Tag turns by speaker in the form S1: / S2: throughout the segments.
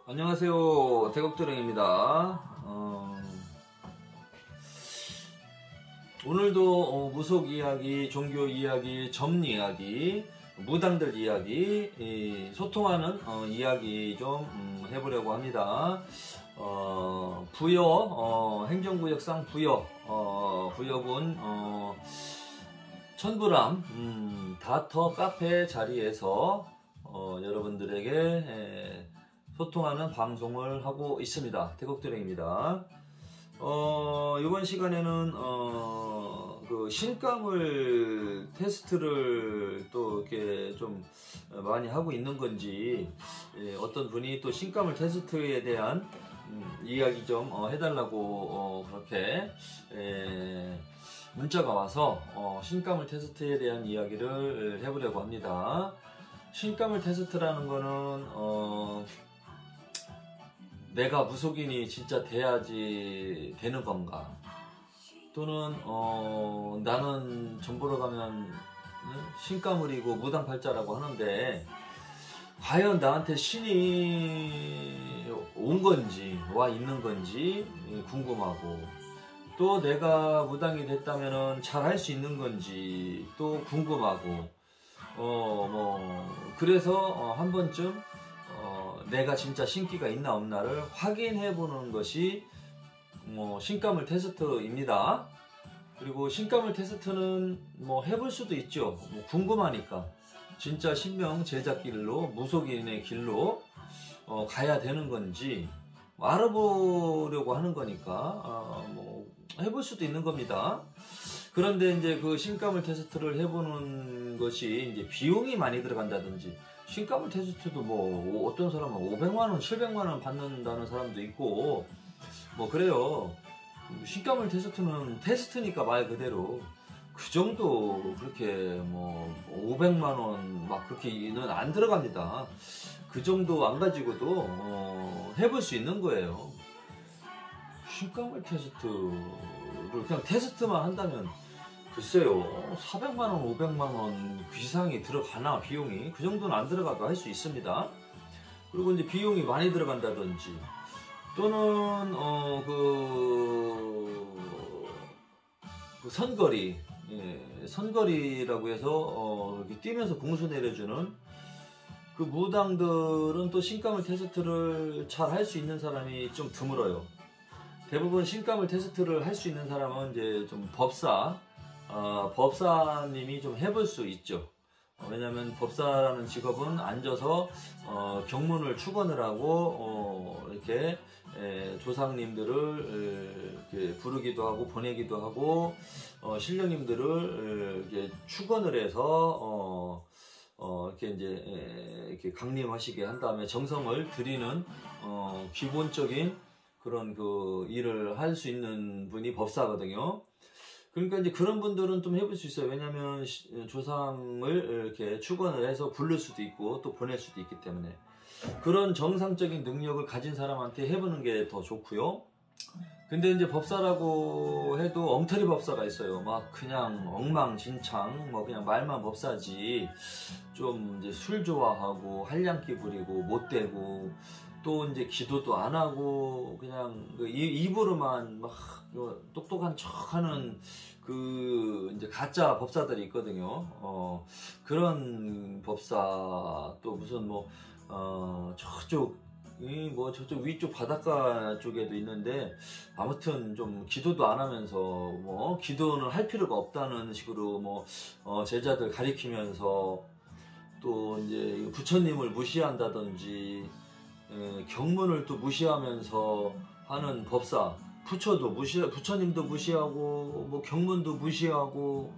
S1: 안녕하세요, 대곡도령입니다. 오늘도 무속 이야기, 종교 이야기, 점 이야기, 무당들 이야기, 소통하는 이야기 좀 해보려고 합니다. 부여, 행정구역상 부여, 구역은 천부람 다터 카페 자리에서 여러분들에게 소통하는 방송을 하고 있습니다. 대곡도령입니다. 이번 시간에는 그 신가물 테스트를 또 이렇게 좀 많이 하고 있는 건지, 어떤 분이 또 신가물 테스트에 대한 이야기 좀 해달라고 그렇게 문자가 와서 신가물 테스트에 대한 이야기를 해보려고 합니다. 신가물 테스트라는 거는 내가 무속인이 진짜 돼야지 되는 건가, 또는 나는 점 보러 가면 신가물이고 무당팔자라고 하는데 과연 나한테 신이 온 건지 와 있는 건지 궁금하고, 또 내가 무당이 됐다면 잘 할 수 있는 건지 또 궁금하고, 그래서 한 번쯤 내가 진짜 신기가 있나 없나를 확인해 보는 것이 신가물 테스트입니다. 그리고 신가물 테스트는 해볼 수도 있죠. 궁금하니까 진짜 신명 제자길로, 무속인의 길로 가야 되는 건지 알아보려고 하는 거니까 해볼 수도 있는 겁니다. 그런데 이제 그 신가물 테스트를 해보는 것이 이제 비용이 많이 들어간다든지, 신가물 테스트도 어떤 사람은 500만원, 700만원 받는다는 사람도 있고, 그래요. 신가물 테스트는 테스트니까 말 그대로 그 정도 그렇게 500만원 막 그렇게는 안 들어갑니다. 그 정도 안 가지고도 해볼 수 있는 거예요. 신가물 테스트를 그냥 테스트만 한다면 글쎄요, 400만원, 500만원 그 이상이 들어가나, 비용이? 그 정도는 안 들어가도 할 수 있습니다. 그리고 이제 비용이 많이 들어간다든지, 또는, 선거리, 선거리라고 해서, 이렇게 뛰면서 공수 내려주는 그 무당들은 또 신가물 테스트를 잘 할 수 있는 사람이 좀 드물어요. 대부분 신가물 테스트를 할 수 있는 사람은 이제 좀 법사님이 좀 해볼 수 있죠. 왜냐하면 법사라는 직업은 앉아서 경문을 축원을 하고 이렇게 조상님들을 이렇게 부르기도 하고 보내기도 하고, 신령님들을 이렇게 축원을 해서 이렇게 이제 이렇게 강림하시게 한 다음에 정성을 드리는 기본적인 그런 그 일을 할 수 있는 분이 법사거든요. 그러니까 이제 그런 분들은 좀 해볼 수 있어요. 왜냐면 조상을 이렇게 축원을 해서 부를 수도 있고 또 보낼 수도 있기 때문에, 그런 정상적인 능력을 가진 사람한테 해보는 게 더 좋고요. 근데 이제 법사라고 해도 엉터리 법사가 있어요. 막 그냥 엉망진창, 그냥 말만 법사지, 좀 이제 술 좋아하고 한량기 부리고 못되고, 또 이제 기도도 안 하고 그냥 입으로만 막 똑똑한 척하는 그 이제 가짜 법사들이 있거든요. 그런 법사, 또 무슨 저쪽 저쪽 위쪽 바닷가 쪽에도 있는데, 아무튼 좀 기도도 안 하면서 기도는 할 필요가 없다는 식으로 제자들 가리키면서, 또 이제 부처님을 무시한다든지, 경문을 또 무시하면서 하는 법사, 부처님도 무시하고 경문도 무시하고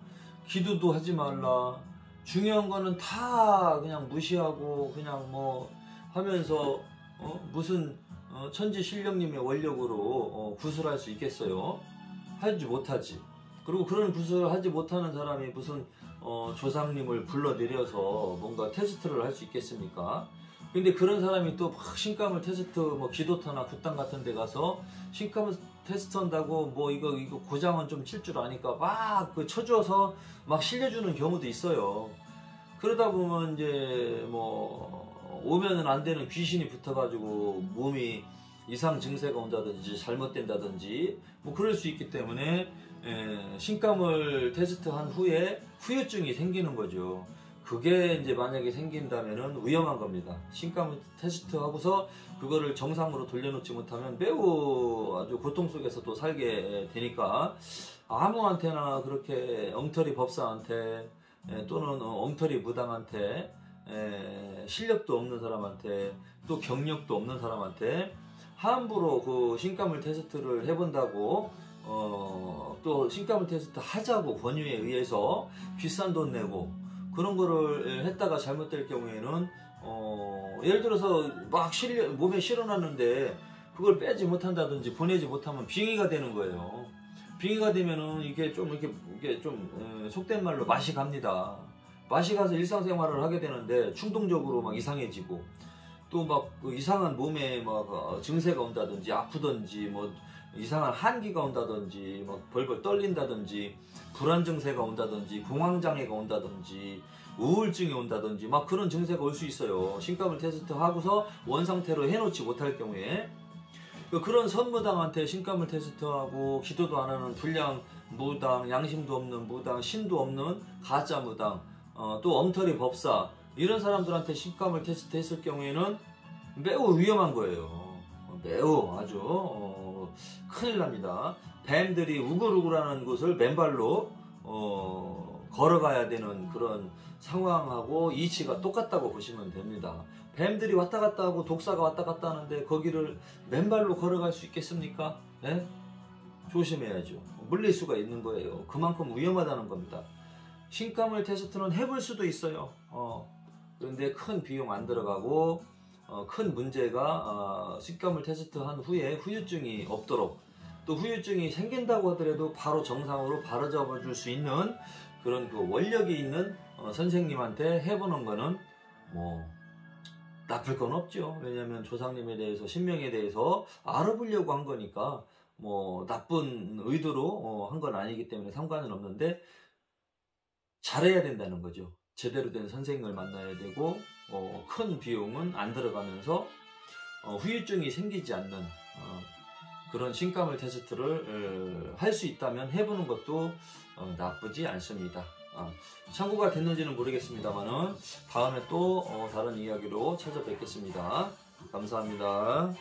S1: 기도도 하지 말라, 중요한 거는 다 그냥 무시하고 그냥 하면서 무슨 천지 신령님의 원력으로 구슬할 수 있겠어요? 하지 못하지. 그리고 그런 구슬을 하지 못하는 사람이 무슨 조상님을 불러내려서 뭔가 테스트를 할 수 있겠습니까? 근데 그런 사람이 또 막 신가물 테스트, 기도터나 굿당 같은 데 가서 신가물 테스트 한다고 이거 고장은 좀 칠 줄 아니까 막 쳐줘서 막 실려주는 경우도 있어요. 그러다 보면 이제 오면은 안 되는 귀신이 붙어가지고 몸이 이상 증세가 온다든지 잘못된다든지 뭐 그럴 수 있기 때문에 신감을 테스트한 후에 후유증이 생기는 거죠. 그게 이제 만약에 생긴다면은 위험한 겁니다. 신감을 테스트하고서 그거를 정상으로 돌려놓지 못하면 매우 아주 고통 속에서 또 살게 되니까 아무한테나 그렇게 엉터리 법사한테 또는 엉터리 무당한테 실력도 없는 사람한테 또 경력도 없는 사람한테 함부로 그 신감을 테스트를 해본다고 또 신감을 테스트 하자고 권유에 의해서 비싼 돈 내고 그런 거를 했다가 잘못될 경우에는 예를 들어서 막 몸에 실어놨는데 그걸 빼지 못한다든지 보내지 못하면 빙의가 되는 거예요. 빙의가 되면은 이게 좀 속된 말로 맛이 갑니다. 맛이 가서 일상생활을 하게 되는데 충동적으로 막 이상해지고 또 막 그 이상한 몸에 막 증세가 온다든지 아프든지 뭐 이상한 한기가 온다든지 막 벌벌 떨린다든지 불안 증세가 온다든지 공황장애가 온다든지 우울증이 온다든지 막 그런 증세가 올 수 있어요. 신감을 테스트하고서 원상태로 해놓지 못할 경우에 그런 선무당한테 신감을 테스트하고 기도도 안 하는 불량 무당, 양심도 없는 무당, 신도 없는 가짜 무당, 또 엉터리 법사 이런 사람들한테 신감을 테스트했을 경우에는 매우 위험한 거예요. 매우 아주 큰일 납니다. 뱀들이 우글우글하는 곳을 맨발로 걸어가야 되는 그런 상황하고 이치가 똑같다고 보시면 됩니다. 뱀들이 왔다 갔다 하고 독사가 왔다 갔다 하는데 거기를 맨발로 걸어갈 수 있겠습니까? 네? 조심해야죠. 물릴 수가 있는 거예요. 그만큼 위험하다는 겁니다. 신감을 테스트는 해볼 수도 있어요. 그런데 큰 비용 안 들어가고 큰 문제가 신감을 테스트한 후에 후유증이 없도록 또 후유증이 생긴다고 하더라도 바로 정상으로 바로잡아 줄 수 있는 그런 그 원력이 있는 선생님한테 해보는 거는 뭐 나쁠 건 없죠. 왜냐하면 조상님에 대해서 신명에 대해서 알아보려고 한 거니까 뭐 나쁜 의도로 한 건 아니기 때문에 상관은 없는데 잘해야 된다는 거죠. 제대로 된 선생님을 만나야 되고 큰 비용은 안 들어가면서 후유증이 생기지 않는 그런 신감을 테스트를 할 수 있다면 해보는 것도 나쁘지 않습니다. 참고가 됐는지는 모르겠습니다만은 다음에 또 다른 이야기로 찾아뵙겠습니다. 감사합니다.